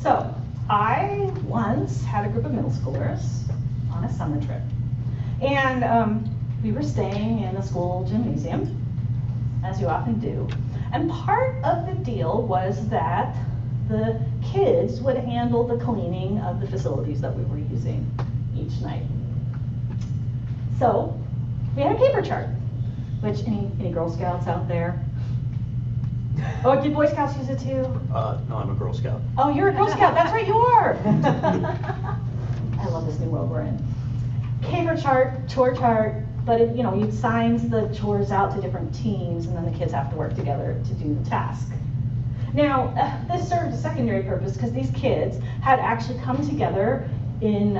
So I once had a group of middle schoolers on a summer trip. And we were staying in a school gymnasium, as you often do. And part of the deal was that the kids would handle the cleaning of the facilities that we were using each night. So we had a paper chart, which any Girl Scouts out there? Oh, did Boy Scouts use it too? No, I'm a Girl Scout. Oh, you're a Girl Scout, that's right, you are. I love this new world we're in. Paper chart, chore chart, but it, you signs the chores out to different teams, and then the kids have to work together to do the task. Now, this served a secondary purpose because these kids had actually come together in,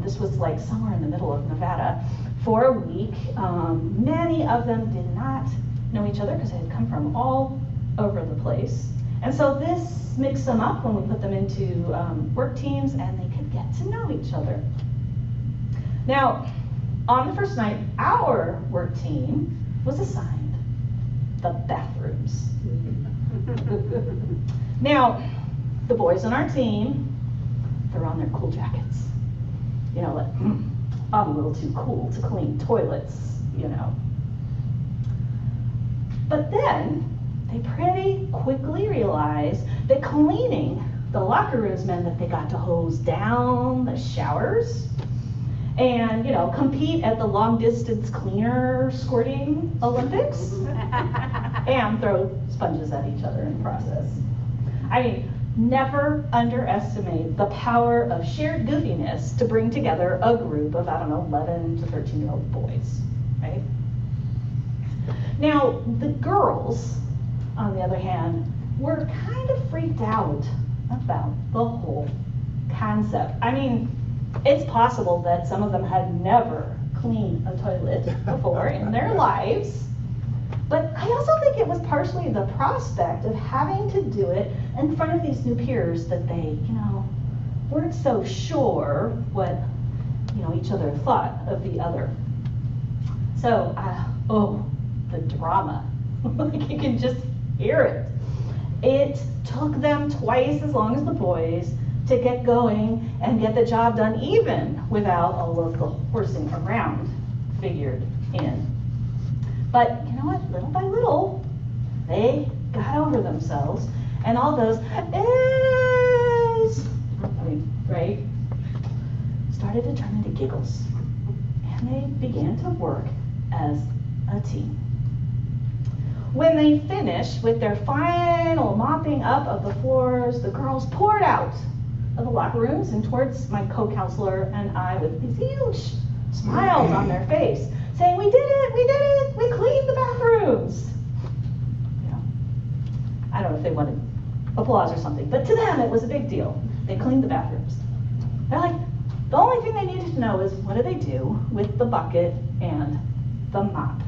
this was like somewhere in the middle of Nevada, for a week. Many of them did not know each other because they had come from all over the place. And so this mixed them up when we put them into work teams, and they could get to know each other. Now, on the first night, our work team was assigned the bathrooms. Now, the boys on our team, they're on their cool jackets. Like, I'm a little too cool to clean toilets, But then, they pretty quickly realized that cleaning the locker rooms meant that they got to hose down the showers and, compete at the long distance cleaner squirting Olympics and throw sponges at each other in the process. I mean, never underestimate the power of shared goofiness to bring together a group of, 11 to 13-year-old boys, right? Now, the girls, on the other hand, were kind of freaked out about the whole concept. I mean, it's possible that some of them had never cleaned a toilet before in their lives, but I also think it was partially the prospect of having to do it in front of these new peers that they, weren't so sure what, each other thought of the other. So, the drama, like you can just hear it. It took them twice as long as the boys to get going and get the job done, even without all of the horsing around figured in. But you know what? Little by little, they got over themselves, and all those right, started to turn into giggles, and they began to work as a team. When they finished with their final mopping up of the floors, the girls poured out of the locker rooms and towards my co-counselor and I with these huge smiles on their face, saying, we did it, we cleaned the bathrooms. I don't know if they wanted applause or something, but to them it was a big deal. They cleaned the bathrooms. They're like, the only thing they needed to know is what do they do with the bucket and the mop?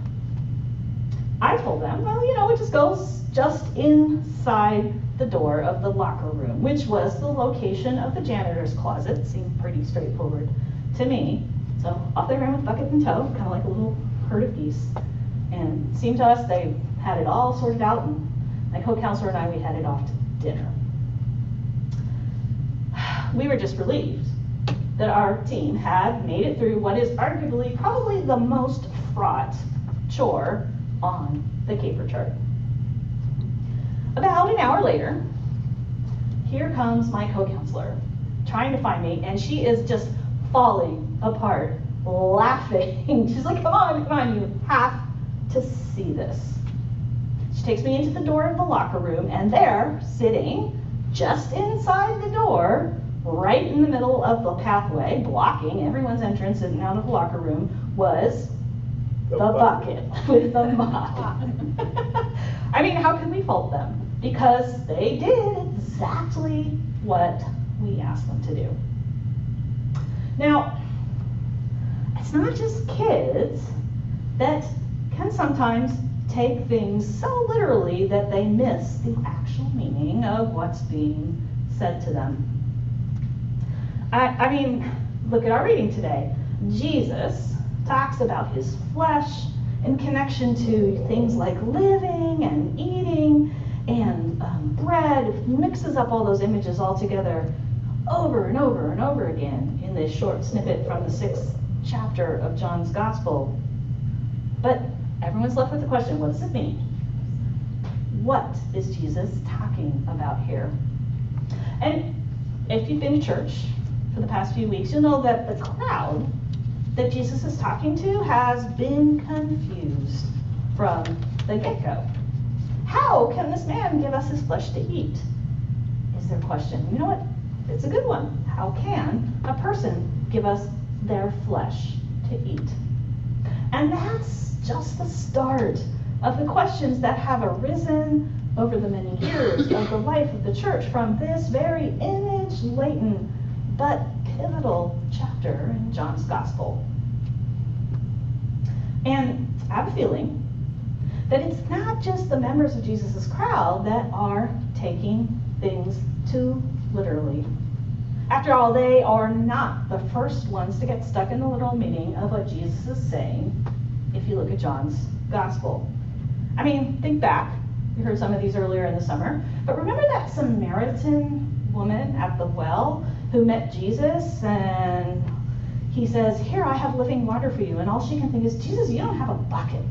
I told them, well, it just goes just inside the door of the locker room, which was the location of the janitor's closet. Seemed pretty straightforward to me. So off they ran with bucket and tow, kind of like a little herd of geese. And it seemed to us they had it all sorted out, and my co-counselor and I, we headed off to dinner. We were just relieved that our team had made it through what is arguably probably the most fraught chore on the caper chart. About an hour later, here comes my co-counselor trying to find me, and she is just falling apart, laughing. She's like, come on, you have to see this. She takes me into the door of the locker room, and there, sitting just inside the door, right in the middle of the pathway, blocking everyone's entrance in and out of the locker room, was the bucket with the mop. I mean, how can we fault them? Because they did exactly what we asked them to do. Now, it's not just kids that can sometimes take things so literally that they miss the actual meaning of what's being said to them. I mean, look at our reading today. Jesus talks about his flesh in connection to things like living and eating and bread, mixes up all those images all together over and over and over again in this short snippet from the 6th chapter of John's Gospel. But everyone's left with the question, what does it mean? What is Jesus talking about here? And if you've been to church for the past few weeks, you'll know that the crowd that Jesus is talking to has been confused from the get-go. How can this man give us his flesh to eat? Is their question. You know what? It's a good one. How can a person give us their flesh to eat? And that's just the start of the questions that have arisen over the many years of the life of the church from this very image-laden but pivotal chapter in John's Gospel. And I have a feeling that it's not just the members of Jesus' crowd that are taking things too literally. After all, they are not the first ones to get stuck in the literal meaning of what Jesus is saying if you look at John's Gospel. I mean, think back. We heard some of these earlier in the summer. But remember that Samaritan woman at the well who met Jesus and he says, here, I have living water for you. And all she can think is, Jesus, you don't have a bucket.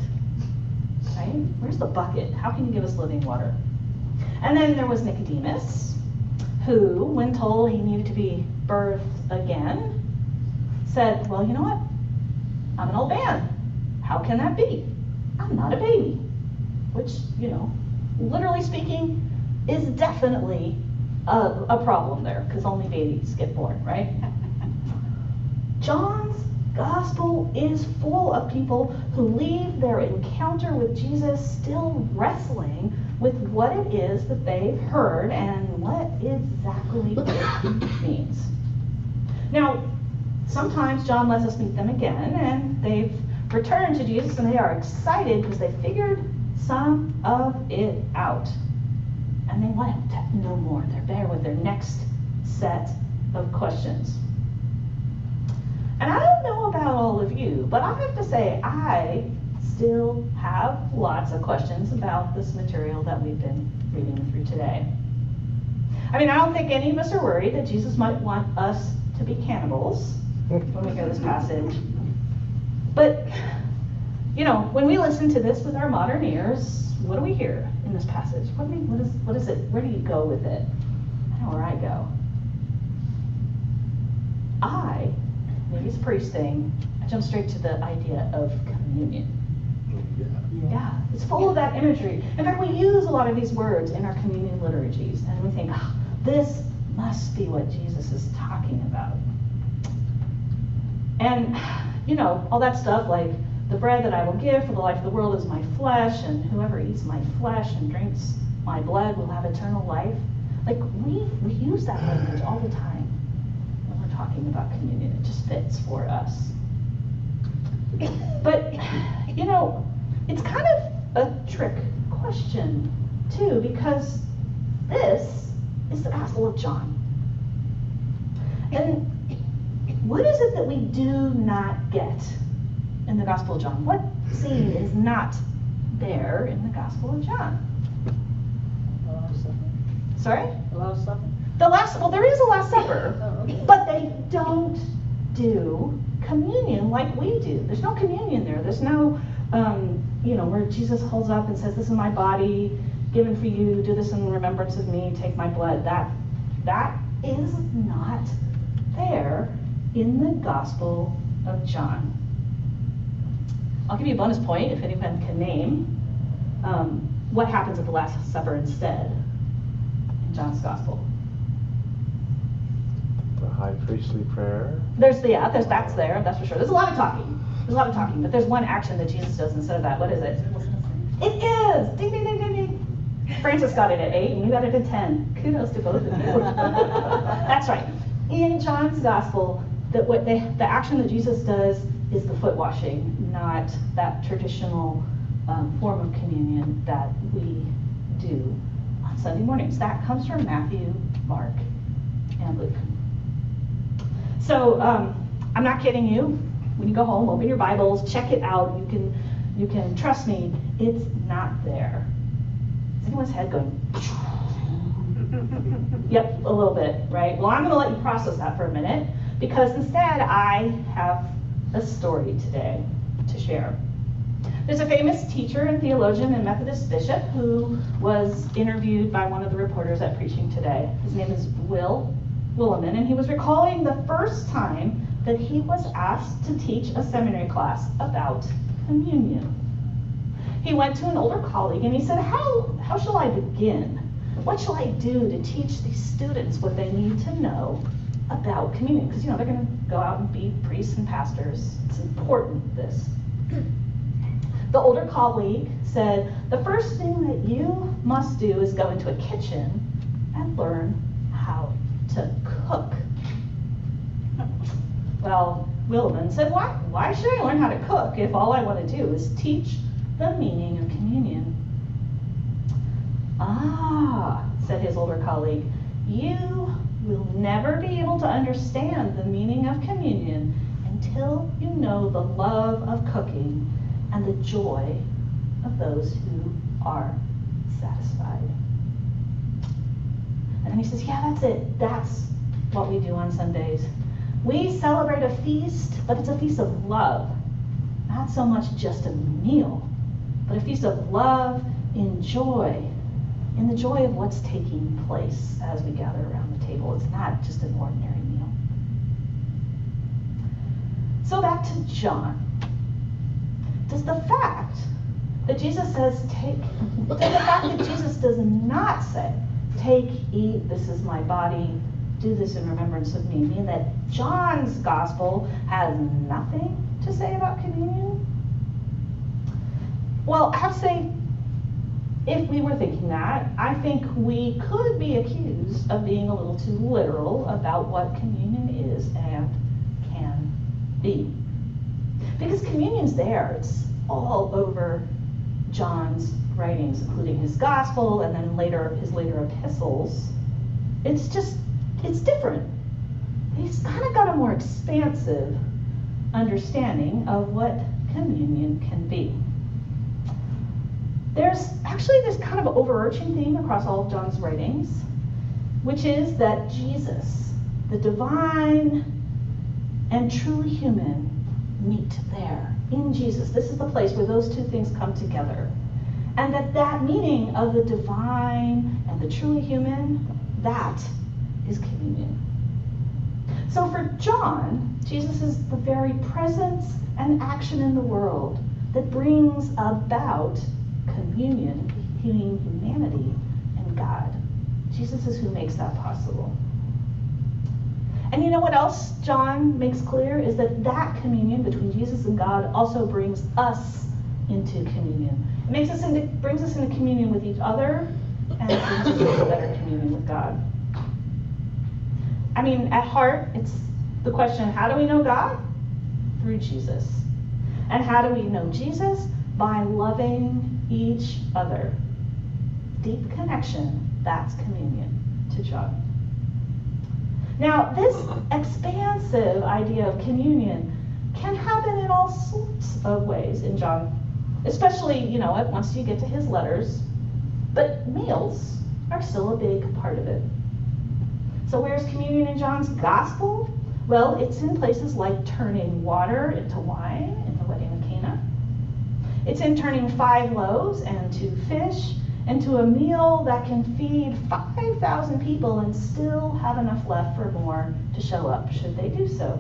Right? Where's the bucket? How can you give us living water? And then there was Nicodemus, who, when told he needed to be birthed again, said, well, you know what? I'm an old man. How can that be? I'm not a baby. Which, you know, literally speaking, is definitely a problem there, because only babies get born, right? John's Gospel is full of people who leave their encounter with Jesus still wrestling with what it is that they've heard and what exactly it means. Now, sometimes John lets us meet them again, and they've returned to Jesus, and they are excited because they figured some of it out. And they want to know more. They're there with their next set of questions. And I don't know about all of you, but I have to say I still have lots of questions about this material that we've been reading through today. I mean, I don't think any of us are worried that Jesus might want us to be cannibals when we hear this passage. But, you know, when we listen to this with our modern ears, what do we hear in this passage? What is it? Where do you go with it? I know where I go. Maybe it's a priest thing, I jump straight to the idea of communion. Yeah, it's full of that imagery. In fact, we use a lot of these words in our communion liturgies, and we think, oh, this must be what Jesus is talking about. And, you know, all that stuff like, the bread that I will give for the life of the world is my flesh, and whoever eats my flesh and drinks my blood will have eternal life. Like, we use that language all the time when we're talking about communion. It just fits for us. But, you know, it's kind of a trick question, too, because this is the Gospel of John. And what is it that we do not get in the Gospel of John? What scene is not there in the Gospel of John? The Last Supper. Sorry? The Last Supper. Well, there is a Last Supper, Oh, okay. but they don't do communion like we do. There's no communion there. There's no, you know, where Jesus holds up and says, this is my body given for you. Do this in remembrance of me. Take my blood. That is not there in the Gospel of John. I'll give you a bonus point if anyone can name what happens at the Last Supper instead in John's Gospel. The high priestly prayer. That's there, that's for sure. There's a lot of talking, but there's one action that Jesus does instead of that. What is it? It is! Ding, ding, ding, ding, ding. Francis got it at 8 and you got it at 10. Kudos to both of you. That's right. In John's Gospel, the action that Jesus does is the foot washing, not that traditional form of communion that we do on Sunday mornings. That comes from Matthew, Mark, and Luke. So I'm not kidding you. When you go home, open your Bibles, check it out. You can trust me, it's not there. Is anyone's head going? Yep, a little bit, right? Well, I'm going to let you process that for a minute, because instead I have a story today to share. There's a famous teacher and theologian and Methodist bishop who was interviewed by one of the reporters at Preaching Today. His name is Will Willimon, and he was recalling the first time that he was asked to teach a seminary class about communion. He went to an older colleague and he said, how shall I begin? What shall I do to teach these students what they need to know about communion? Because, they're going to go out and be priests and pastors. It's important, this. The older colleague said, the first thing that you must do is go into a kitchen and learn how to cook. Well, Willimon said, why should I learn how to cook if all I want to do is teach the meaning of communion? Ah, said his older colleague, you will never be able to understand the meaning of communion until you know the love of cooking and the joy of those who are satisfied. And then he says, yeah, that's it. That's what we do on Sundays. We celebrate a feast, but it's a feast of love. Not so much just a meal, but a feast of love in joy, in the joy of what's taking place as we gather around the table. It's not just an ordinary meal. So back to John. Does the fact that Jesus does not say, take, eat, this is my body, do this in remembrance of me, mean that John's gospel has nothing to say about communion? Well, I have to say, if we were thinking that, I think we could be accused of being a little too literal about what communion is and can be. Because communion's there. It's all over John's writings, including his gospel and then his later epistles. It's different. He's kind of got a more expansive understanding of what communion can be. There's this kind of overarching theme across all of John's writings, which is that Jesus, the divine and truly human, meet there in Jesus. This is the place where those two things come together. And that meaning of the divine and the truly human, that is communion. So for John, Jesus is the very presence and action in the world that brings about communion between humanity and God. Jesus is who makes that possible. And you know what else John makes clear is that communion between Jesus and God also brings us into communion. It brings us into communion with each other, and it brings us into better communion with God. At heart, it's the question, how do we know God? Through Jesus. And how do we know Jesus? By loving each other. Deep connection, that's communion to John. Now, this expansive idea of communion can happen in all sorts of ways in John, especially, once you get to his letters, but meals are still a big part of it. So where's communion in John's gospel? Well, it's in places like turning water into wine in the wedding of Cana. It's in turning 5 loaves and 2 fish into a meal that can feed 5,000 people and still have enough left for more to show up should they do so.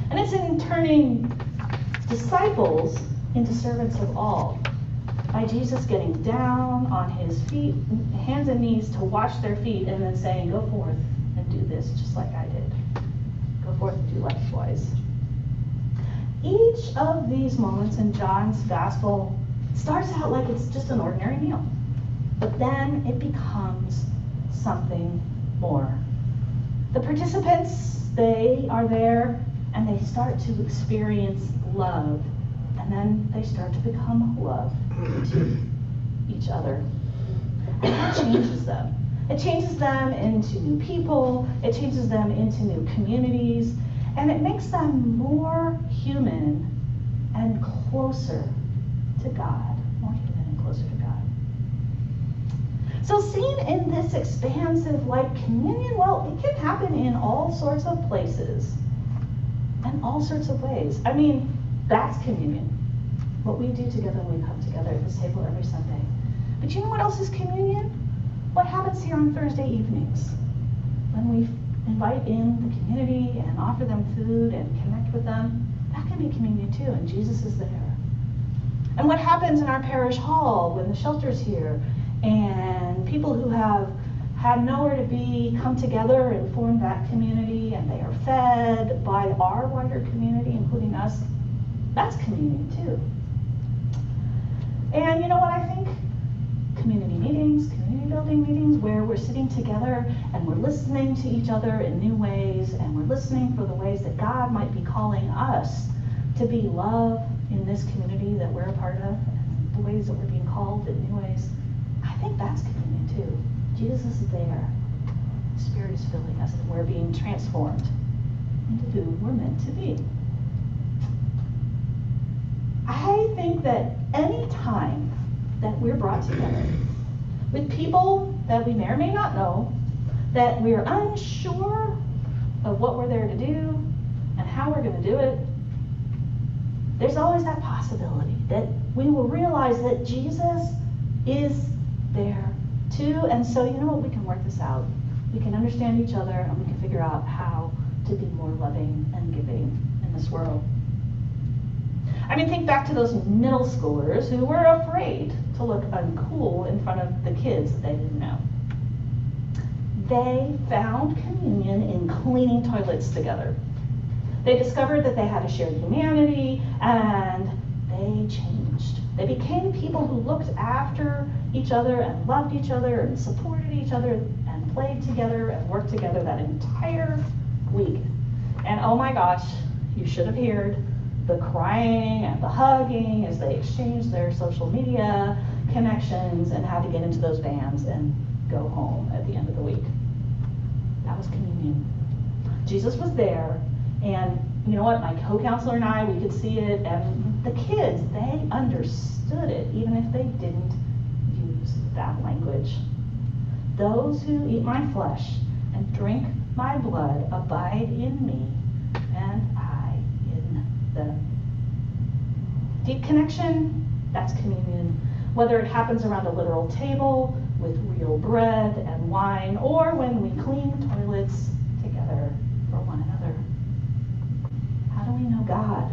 And it's in turning disciples into servants of all, by Jesus getting down on his feet, hands and knees to wash their feet, and then saying, go forth and do this just like I did. Go forth and do likewise. Each of these moments in John's gospel starts out like it's just an ordinary meal, but then it becomes something more. The participants, they are there and they start to experience love, and then they start to become love to each other. And that changes them. It changes them into new people, it changes them into new communities, and it makes them more human and closer to God. More human and closer to God. So seen in this expansive like communion, well, it can happen in all sorts of places and all sorts of ways. I mean, that's communion. What we do together when we come together at this table every Sunday. But you know what else is communion? What happens here on Thursday evenings when we invite in the community and offer them food and connect with them. That can be communion too, and Jesus is there. And what happens in our parish hall when the shelter's here and people who have had nowhere to be come together and form that community, and they are fed by our wider community, including us, that's communion too. And you know what I think? Community meetings, community building meetings, where we're sitting together and we're listening to each other in new ways, and we're listening for the ways that God might be calling us to be love in this community that we're a part of, and the ways that we're being called in new ways. I think that's communion too. Jesus is there. The Spirit is filling us, and we're being transformed into who we're meant to be. I think that any time that we're brought together with people that we may or may not know, that we're unsure of what we're there to do and how we're going to do it, there's always that possibility that we will realize that Jesus is there too. And so, you know what, we can work this out. We can understand each other, and we can figure out how to be more loving and giving in this world. I mean, think back to those middle schoolers who were afraid to look uncool in front of the kids that they didn't know. They found communion in cleaning toilets together. They discovered that they had a shared humanity, and they changed. They became people who looked after each other and loved each other and supported each other and played together and worked together that entire week. And oh my gosh, you should have heard the crying and the hugging as they exchanged their social media connections and had to get into those vans and go home at the end of the week. That was communion. Jesus was there, and you know what, my co-counselor and I, we could see it, and the kids, they understood it, even if they didn't use that language. Those who eat my flesh and drink my blood abide in me, and I in them. Deep connection, that's communion. Whether it happens around a literal table with real bread and wine, or when we clean toilets together for one another. How do we know God?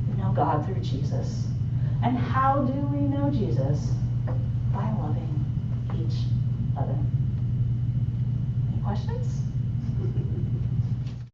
We know God through Jesus. And how do we know Jesus? By loving each other. Any questions?